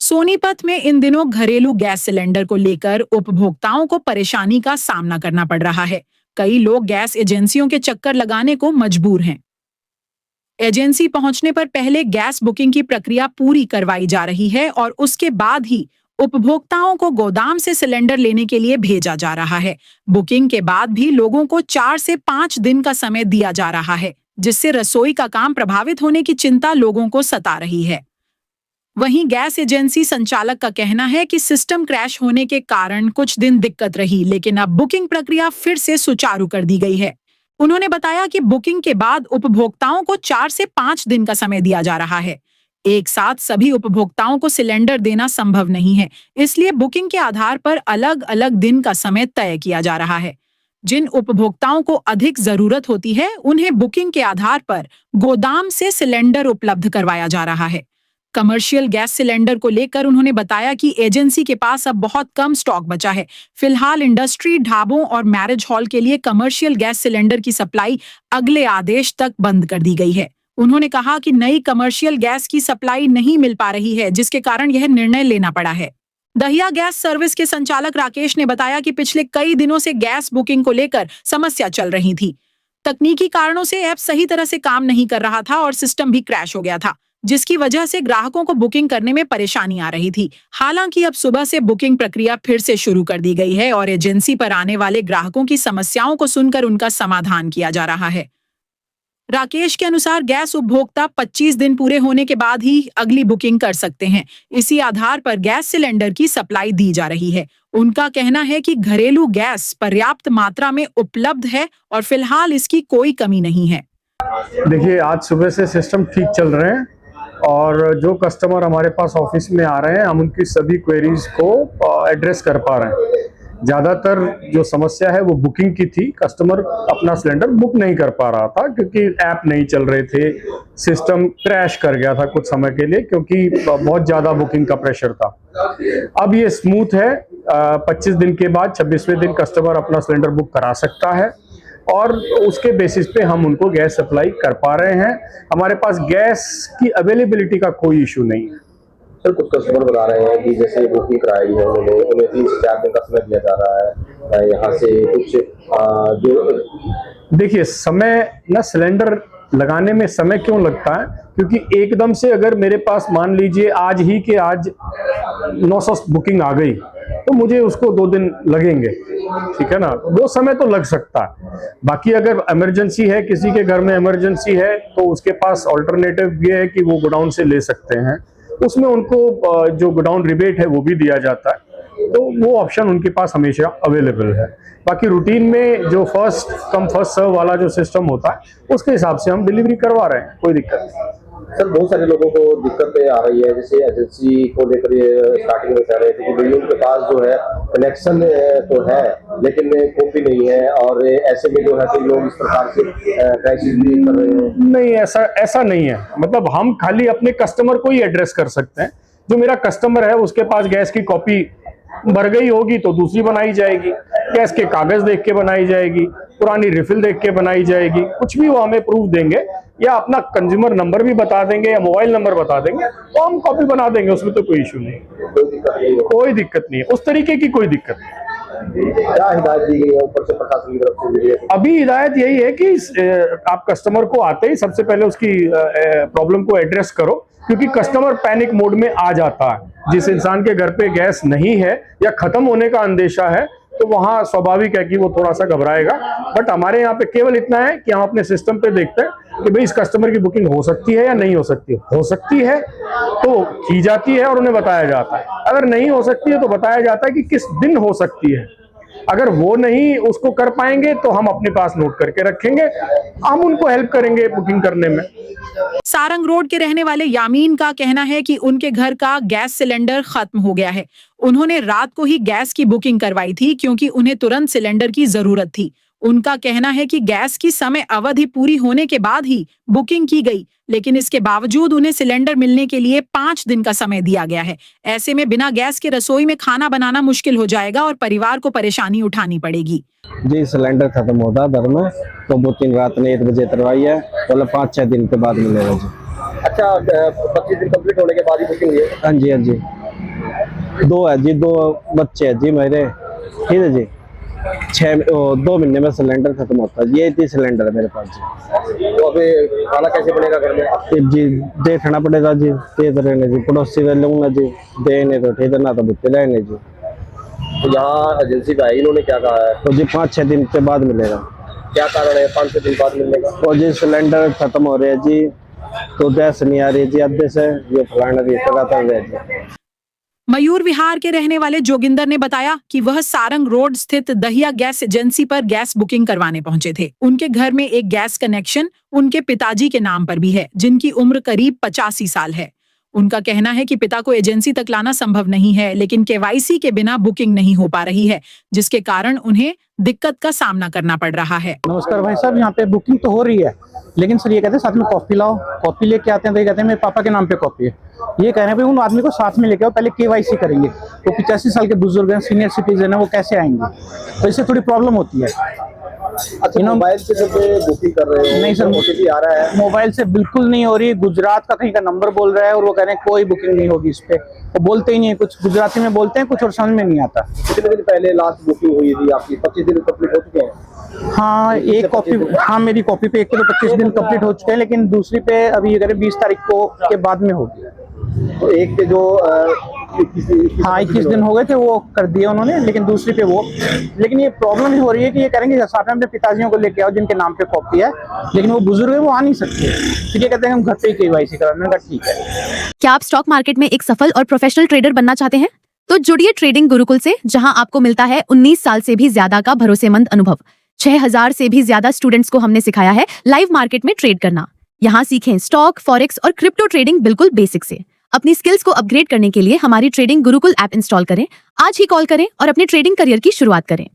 सोनीपत में इन दिनों घरेलू गैस सिलेंडर को लेकर उपभोक्ताओं को परेशानी का सामना करना पड़ रहा है। कई लोग गैस एजेंसियों के चक्कर लगाने को मजबूर हैं। एजेंसी पहुंचने पर पहले गैस बुकिंग की प्रक्रिया पूरी करवाई जा रही है और उसके बाद ही उपभोक्ताओं को गोदाम से सिलेंडर लेने के लिए भेजा जा रहा है। बुकिंग के बाद भी लोगों को 4 से 5 दिन का समय दिया जा रहा है, जिससे रसोई का काम प्रभावित होने की चिंता लोगों को सता रही है। वहीं गैस एजेंसी संचालक का कहना है कि सिस्टम क्रैश होने के कारण कुछ दिन दिक्कत रही, लेकिन अब बुकिंग प्रक्रिया फिर से सुचारू कर दी गई है। उन्होंने बताया कि बुकिंग के बाद उपभोक्ताओं को 4 से 5 दिन का समय दिया जा रहा है। एक साथ सभी उपभोक्ताओं को सिलेंडर देना संभव नहीं है, इसलिए बुकिंग के आधार पर अलग अलग दिन का समय तय किया जा रहा है। जिन उपभोक्ताओं को अधिक जरूरत होती है, उन्हें बुकिंग के आधार पर गोदाम से सिलेंडर उपलब्ध करवाया जा रहा है। कमर्शियल गैस सिलेंडर को लेकर उन्होंने बताया कि एजेंसी के पास अब बहुत कम स्टॉक बचा है। फिलहाल इंडस्ट्री, ढाबों और मैरिज हॉल के लिए कमर्शियल गैस सिलेंडर की सप्लाई अगले आदेश तक बंद कर दी गई है। उन्होंने कहा कि नई कमर्शियल गैस की सप्लाई नहीं मिल पा रही है, जिसके कारण यह निर्णय लेना पड़ा है। दहिया गैस सर्विस के संचालक राकेश ने बताया कि पिछले कई दिनों से गैस बुकिंग को लेकर समस्या चल रही थी। तकनीकी कारणों से ऐप सही तरह से काम नहीं कर रहा था और सिस्टम भी क्रैश हो गया था, जिसकी वजह से ग्राहकों को बुकिंग करने में परेशानी आ रही थी। हालांकि अब सुबह से बुकिंग प्रक्रिया फिर से शुरू कर दी गई है और एजेंसी पर आने वाले ग्राहकों की समस्याओं को सुनकर उनका समाधान किया जा रहा है। राकेश के अनुसार गैस उपभोक्ता 25 दिन पूरे होने के बाद ही अगली बुकिंग कर सकते हैं। इसी आधार पर गैस सिलेंडर की सप्लाई दी जा रही है। उनका कहना है कि घरेलू गैस पर्याप्त मात्रा में उपलब्ध है और फिलहाल इसकी कोई कमी नहीं है। देखिए, आज सुबह से सिस्टम ठीक चल रहे हैं और जो कस्टमर हमारे पास ऑफिस में आ रहे हैं, हम उनकी सभी क्वेरीज को एड्रेस कर पा रहे हैं। ज़्यादातर जो समस्या है वो बुकिंग की थी। कस्टमर अपना सिलेंडर बुक नहीं कर पा रहा था क्योंकि ऐप नहीं चल रहे थे। सिस्टम क्रैश कर गया था कुछ समय के लिए क्योंकि बहुत ज़्यादा बुकिंग का प्रेशर था। अब ये स्मूथ है। 25 दिन के बाद 26वें दिन कस्टमर अपना सिलेंडर बुक करा सकता है और उसके बेसिस पे हम उनको गैस सप्लाई कर पा रहे हैं। हमारे पास गैस की अवेलेबिलिटी का कोई इशू नहीं है। सर, कुछ कस्टमर बता रहे हैं कि जैसे बुकिंग कराई है उन्हें 3 से 4 दिन का समय दिया जा रहा है। यहाँ से कुछ जो देखिए, समय ना, सिलेंडर लगाने में समय क्यों लगता है? क्योंकि एकदम से अगर मेरे पास मान लीजिए आज ही के आज 900 बुकिंग आ गई तो मुझे उसको 2 दिन लगेंगे, ठीक है ना। वो समय तो लग सकता है। बाकी अगर इमरजेंसी है, किसी के घर में इमरजेंसी है, तो उसके पास ऑल्टरनेटिव ये है कि वो गोडाउन से ले सकते हैं। उसमें उनको जो गोडाउन रिबेट है वो भी दिया जाता है, तो वो ऑप्शन उनके पास हमेशा अवेलेबल है। बाकी रूटीन में जो फर्स्ट कम फर्स्ट सर्व वाला जो सिस्टम होता है उसके हिसाब से हम डिलीवरी करवा रहे हैं, कोई दिक्कत नहीं। सर, बहुत सारे लोगों को दिक्कतें आ रही है, जैसे एजेंसी को लेकर ये स्टार्टिंग में कह रहे थे कि भाई उनके पास जो है कनेक्शन तो है लेकिन कॉपी नहीं है और ऐसे में जो है कि लोग इस प्रकार से क्राइसिस भी कर रहे हैं। नहीं, ऐसा नहीं है। मतलब हम खाली अपने कस्टमर को ही एड्रेस कर सकते हैं। जो मेरा कस्टमर है उसके पास गैस की कॉपी भर गई होगी तो दूसरी बनाई जाएगी, गैस के कागज देख के बनाई जाएगी, पुरानी रिफिल देख के बनाई जाएगी। कुछ भी वो हमें प्रूफ देंगे या अपना कंज्यूमर नंबर भी बता देंगे या मोबाइल नंबर बता देंगे तो हम कॉपी बना देंगे। उसमें तो कोई इशू नहीं, कोई दिक्कत नहीं है। उस तरीके की कोई दिक्कत नहीं। क्या हिदायत दी गई है ऊपर से, प्रशासन की तरफ से? अभी हिदायत यही है कि आप कस्टमर को आते ही सबसे पहले उसकी प्रॉब्लम को एड्रेस करो, क्योंकि कस्टमर पैनिक मोड में आ जाता है। जिस इंसान के घर पे गैस नहीं है या खत्म होने का अंदेशा है तो वहाँ स्वाभाविक है कि वो थोड़ा सा घबराएगा। बट हमारे यहाँ पे केवल इतना है कि हम अपने सिस्टम पे देखते हैं कि भाई इस कस्टमर की बुकिंग हो सकती है या नहीं हो सकती है। हो सकती है तो की जाती है और उन्हें बताया जाता है। अगर नहीं हो सकती है तो बताया जाता है कि किस दिन हो सकती है। अगर वो नहीं उसको कर पाएंगे तो हम अपने पास नोट करके रखेंगे, हम उनको हेल्प करेंगे बुकिंग करने में। सारंग रोड के रहने वाले यामीन का कहना है कि उनके घर का गैस सिलेंडर खत्म हो गया है। उन्होंने रात को ही गैस की बुकिंग करवाई थी क्योंकि उन्हें तुरंत सिलेंडर की जरूरत थी। उनका कहना है कि गैस की समय अवधि पूरी होने के बाद ही बुकिंग की गई, लेकिन इसके बावजूद उन्हें सिलेंडर मिलने के लिए 5 दिन का समय दिया गया है। ऐसे में बिना गैस के रसोई में खाना बनाना मुश्किल हो जाएगा और परिवार को परेशानी उठानी पड़ेगी। जी, सिलेंडर खत्म होता घर में तो बुकिंग रात ने 1 बजे करवाई है, मतलब 5-6 दिन के बाद मिलेगा जी। अच्छा, 25 दिन कंप्लीट होने के बाद ही बुकिंग हुई है? हाँ जी, हाँ जी। दो है जी, दो बच्चे है जी मेरे, ठीक है जी। 2 महीने में सिलेंडर खत्म होता है, ये 30 सिलेंडर है मेरे पास जी। तो अभी खाना कैसे बनेगा घर में? फिर जी देखना पड़ेगा जी, दे रहने जी, पड़ोसी का लूंगा जी, देने तो ठीक है ना, तो भुट्टे रहने जी। तो यहाँ एजेंसी का है, इन्होंने क्या कहा है? तो जी 5-6 दिन के बाद मिलेगा। क्या कारण है 5-6 दिन बाद मिलने का? और जी सिलेंडर खत्म हो रहे हैं जी, तो गैस नहीं आ रही है जी अद्धे से, ये फलाना भी लगातार रहे जी। मयूर विहार के रहने वाले जोगिंदर ने बताया कि वह सारंग रोड स्थित दहिया गैस एजेंसी पर गैस बुकिंग करवाने पहुंचे थे। उनके घर में एक गैस कनेक्शन उनके पिताजी के नाम पर भी है, जिनकी उम्र करीब 85 साल है। उनका कहना है कि पिता को एजेंसी तक लाना संभव नहीं है, लेकिन केवाईसी के बिना बुकिंग नहीं हो पा रही है, जिसके कारण उन्हें दिक्कत का सामना करना पड़ रहा है। नमस्कार भाई साहब, यहाँ पे बुकिंग तो हो रही है, लेकिन सर ये कहते हैं साथ में कॉपी लाओ। कॉपी लेके आते हैं तो ये कहते हैं मेरे पापा के नाम पे कॉपी है। ये कह रहे हैं भाई उन आदमी को साथ में लेके आओ, पहले केवाईसी करेंगे। तो 85 साल के बुजुर्ग हैं, सीनियर सिटीजन है, वो कैसे आएंगे? तो इससे थोड़ी प्रॉब्लम होती है। अच्छा, मोबाइल से जब बुकिंग कर रहे हो? नहीं सर, OTP आ रहा है? मोबाइल से बिल्कुल नहीं हो रही। गुजरात का कहीं का नंबर बोल रहा है और वो कह रहे हैं कोई बुकिंग नहीं होगी इस पे। वो बोलते ही नहीं है, कुछ गुजराती में बोलते हैं कुछ और समझ में नहीं आता। कितने दिन पहले लास्ट बुकिंग हुई थी आपकी? 25 दिन कंप्लीट हो चुके हैं? हाँ, एक कॉपी, हाँ मेरी कॉपी पे एक पे तो 25 दिन कंप्लीट हो चुके हैं, लेकिन दूसरी पे अभी ये कह रहे 20 तारीख को के बाद में होगी। तो एक पे जो 21 दिन हो गए थे वो कर दिए उन्होंने, लेकिन दूसरी पे वो। लेकिन ये प्रॉब्लम ही हो रही है कि ये करेंगे साथ में अपने पिताजियों को लेके आओ जिनके नाम पे कॉपी है, लेकिन वो बुजुर्ग है, वो आ नहीं सकते। तो ये कहते हैं हम घर पे ही केवाईसी करा। मैंने कहा ठीक है। क्या आप स्टॉक मार्केट में एक सफल और प्रोफेशनल ट्रेडर बनना चाहते हैं? तो जुड़िए ट्रेडिंग गुरुकुल से, जहां आपको मिलता है 19 साल से भी ज्यादा का भरोसेमंद अनुभव। 6000 से भी ज्यादा स्टूडेंट्स को हमने सिखाया है लाइव मार्केट में ट्रेड करना। यहाँ सीखें स्टॉक, फॉरेक्स और क्रिप्टो ट्रेडिंग बिल्कुल बेसिक से। अपनी स्किल्स को अपग्रेड करने के लिए हमारी ट्रेडिंग गुरुकुल ऐप इंस्टॉल करें। आज ही कॉल करें और अपने ट्रेडिंग करियर की शुरुआत करें।